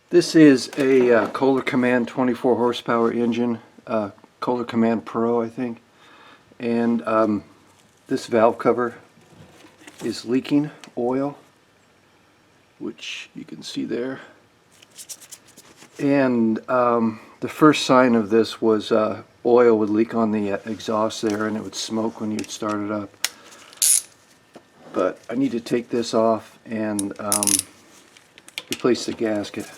This is a Kohler Command 24 horsepower engine, Kohler Command Pro, I think. And this valve cover is leaking oil, which you can see there. And the first sign of this was oil would leak on the exhaust there, and it would smoke when you'd start it up. But I need to take this off and replace the gasket.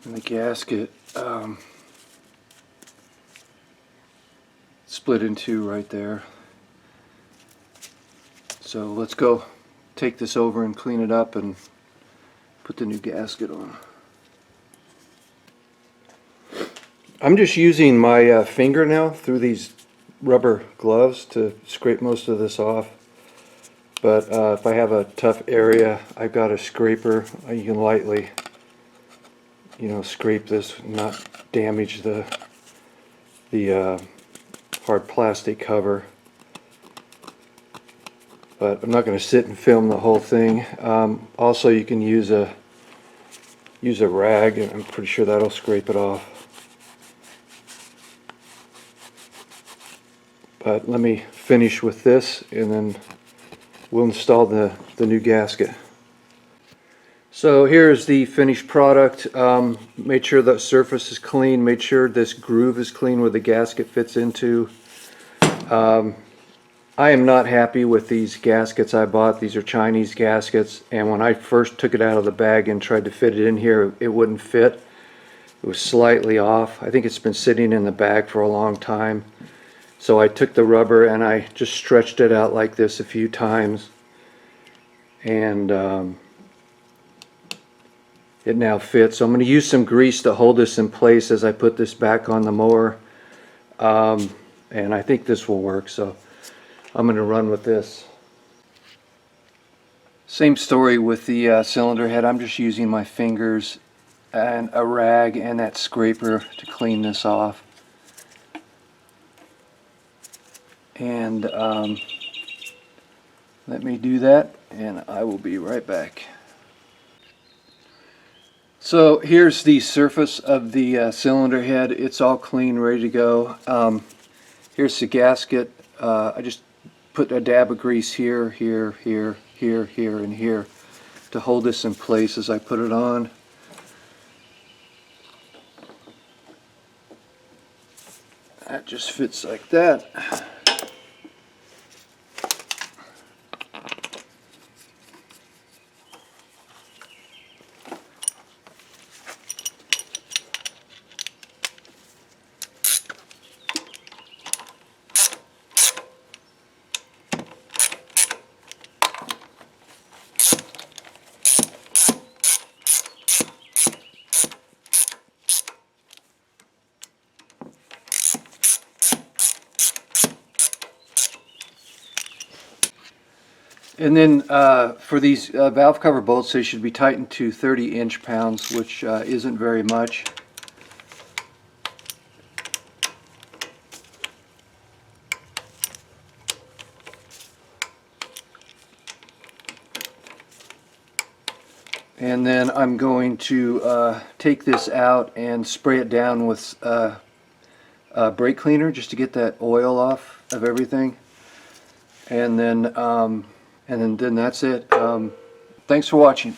And the gasket split in two right there. So let's go take this over and clean it up and put the new gasket on. I'm just using my finger now through these rubber gloves to scrape most of this off. But if I have a tough area, I've got a scraper. You can lightly, scrape this, not damage the hard plastic cover. But I'm not going to sit and film the whole thing. Also, you can use a rag, and I'm pretty sure that'll scrape it off. But let me finish with this, and then we'll install the new gasket. So here's the finished product. Made sure the surface is clean, made sure this groove is clean where the gasket fits into. I am not happy with these gaskets I bought. These are Chinese gaskets, and when I first took it out of the bag and tried to fit it in here, it wouldn't fit. It was slightly off. I think it's been sitting in the bag for a long time. So I took the rubber and I just stretched it out like this a few times, and it now fits. So I'm going to use some grease to hold this in place as I put this back on the mower, and I think this will work, so I'm going to run with this. Same story with the cylinder head. I'm just using my fingers and a rag and that scraper to clean this off. And let me do that, and I will be right back. So here's the surface of the cylinder head. It's all clean, ready to go. Here's the gasket. I just put a dab of grease here, here, here, here, here, and here to hold this in place as I put it on. That just fits like that. And then for these valve cover bolts, they should be tightened to 30 inch-pounds, which isn't very much. And then I'm going to take this out and spray it down with brake cleaner just to get that oil off of everything. And then that's it. Thanks for watching.